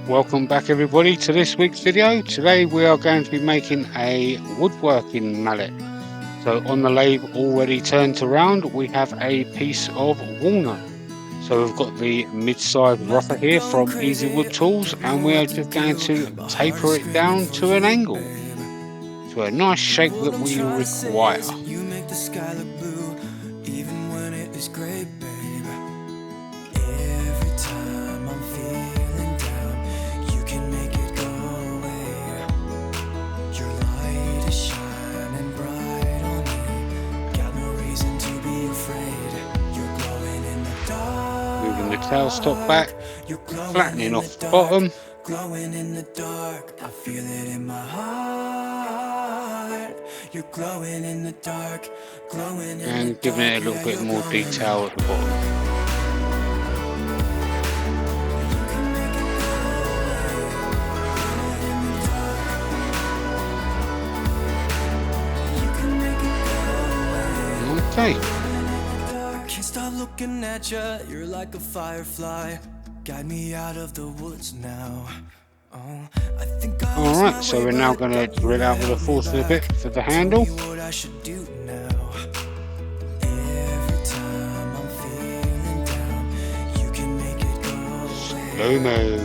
Welcome back everybody to this week's video. Today we are going to be making a woodworking mallet. So on the lathe already turned around, we have a piece of walnut. So we've got the mid-size rougher here from Easy Wood Tools, and we are just going to taper it down to an angle, to a nice shape that we require. Moving the tailstock back, flattening off the bottom, glowing in the dark. I feel it in my heart. You're glowing in the dark, glowing in and giving it a little bit more detail at the bottom. Okay. Can't stop looking at you. You're like a firefly. Guide me out of the woods now. Oh, I think alright, so we're now going to drill out with a force of a bit for the handle. Slow-mo.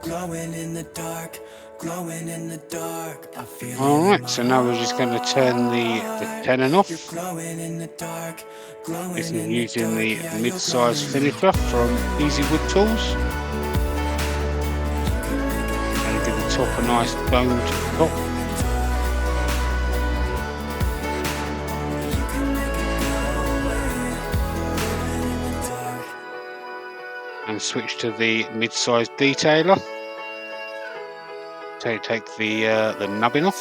Glowing in the dark, glowing in the dark. I feel alright, so now we're just going to turn the tenon off. This is using the mid-size finisher from Easy Wood Tools. And give the top a nice domed top. And switch to the mid-size detailer. So take the nubbin off.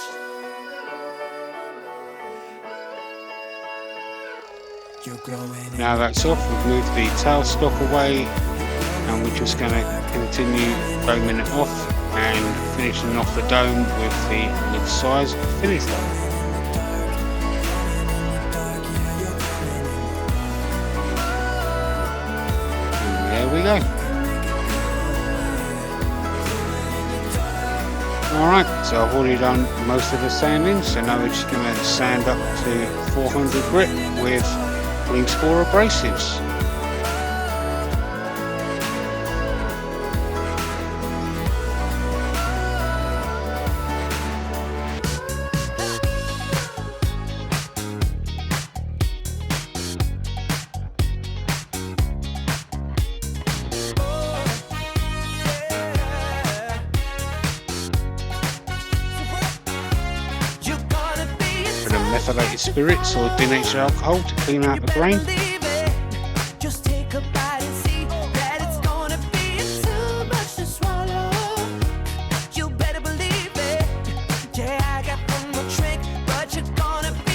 Now that's off, we've moved the tailstock away, and we're just going to continue doming it off and finishing off the dome with the mid-size finisher. There we go. Alright, so I've already done most of the sanding, so now we're just going to sand up to 400 grit with Wings 4 abrasives. Methylated spirits or denatured alcohol to clean out the grain.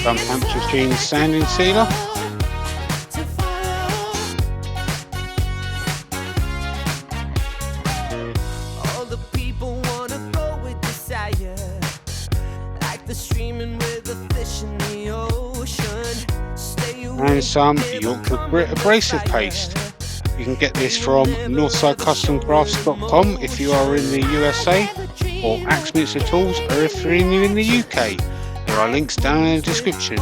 Some Hampshire Sheen sanding sealer. And some Yorkshire Grit abrasive paste. You can get this from northsidecustomcrafts.com if you are in the USA, or Axminster Tools or if you're in the UK. There are links down in the description.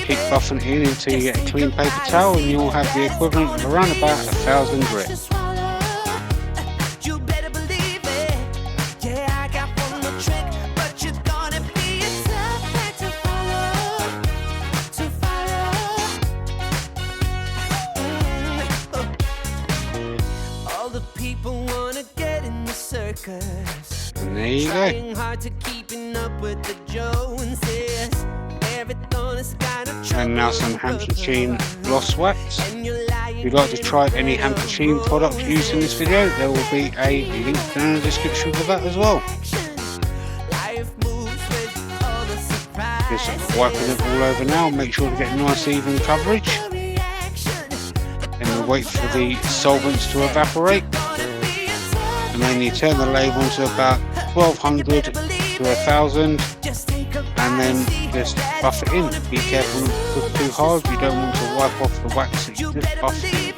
Keep buffing it in until you get a clean paper towel, and you'll have the equivalent of around about 1,000 grit. And there you go. And now some Hampshire Sheen gloss wax. If you'd like to try any Hampshire Sheen products used in this video, there will be a link down in the description for that as well. Just wiping it all over now, make sure to get nice even coverage. And we wait for the solvents to evaporate. And then you turn the lathe on to about 1200 to 1000. And then just buff it in. Be careful not to push too hard, you don't want to wipe off the wax that you just buffed in.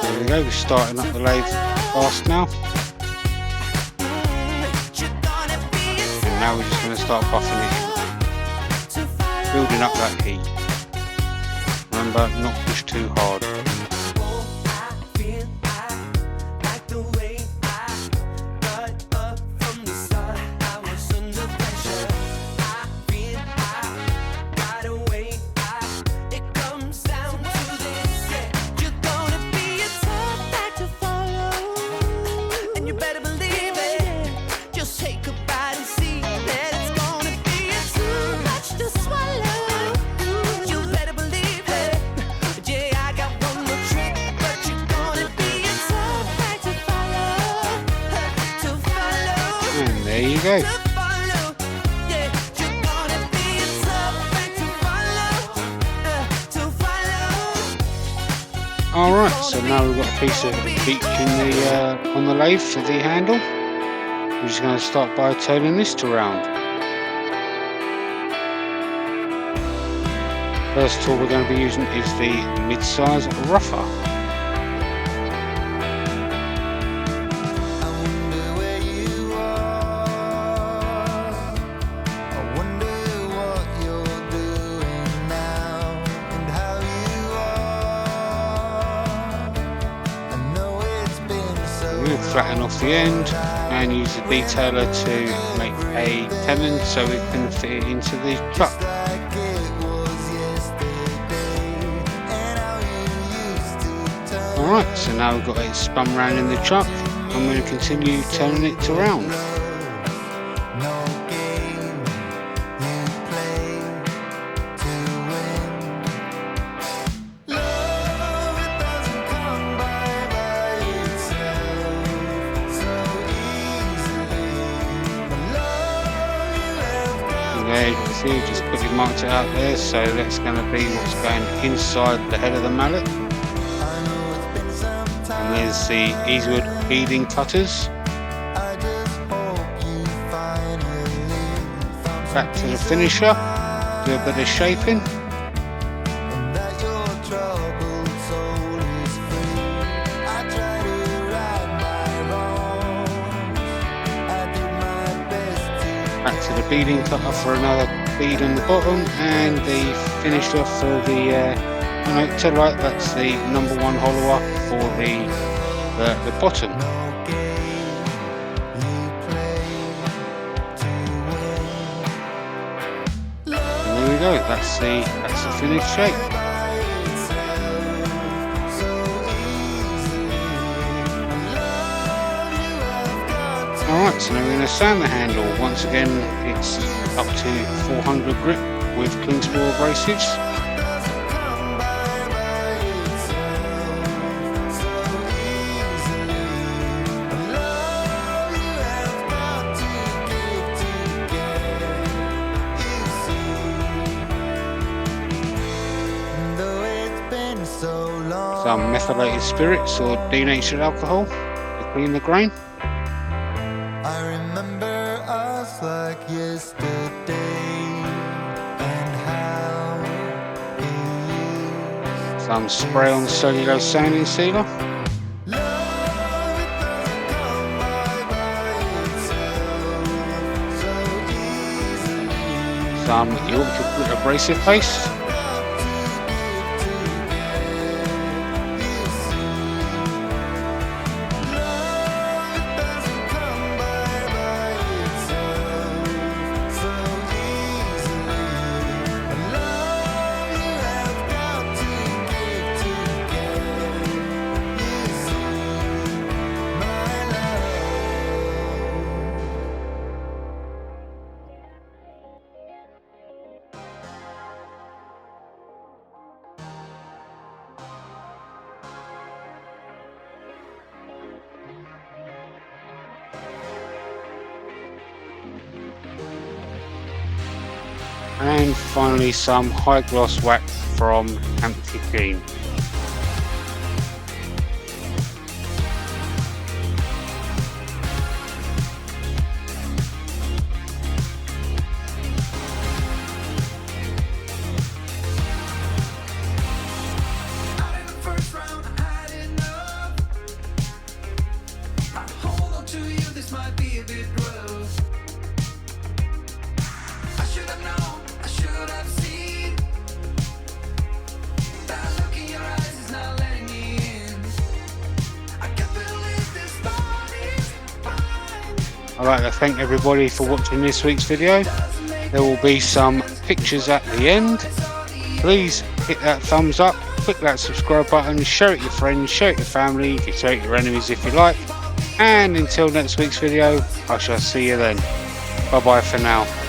There we go, we're starting up the lathe fast now. And now we're just going to start buffing it in. Building up that heat. Remember, not push too hard. There you go. Alright, so now we've got a piece of beech in the on the lathe for the handle. We're just going to start by turning this around. First tool we're going to be using is the mid-size rougher. Flatten off the end and use the detailer to make a tenon so it can fit it into the truck. Alright, so now we've got it spun round in the truck. I'm going to continue turning it around. There you can see, just quickly marked it out there, so that's going to be what's going inside the head of the mallet. And there's the easywood beading cutters. Back to the finisher, do a bit of shaping. Back to the beading cutter for another bead on the bottom, and the finisher for the to the right, that's the number 1 hollow up for the bottom. And there we go, that's the finished shape. Alright, so now we're going to sand the handle. Once again, it's up to 400 grit with clean spore abrasives. Some methylated spirits or denatured alcohol to clean the grain. I remember us like yesterday and how it used. Some spray on cellulose sanding sealer. Love, it doesn't come by itself so easily. Some Yorkshire Grit abrasive paste. and finally some high gloss wax from Hampshire Sheen. I'd like to thank everybody for watching this week's video. There will be some pictures at the end. Please hit that thumbs up, click that subscribe button, share it with your friends, share it with your family, you can share it with your enemies if you like. And until next week's video, I shall see you then. Bye bye for now.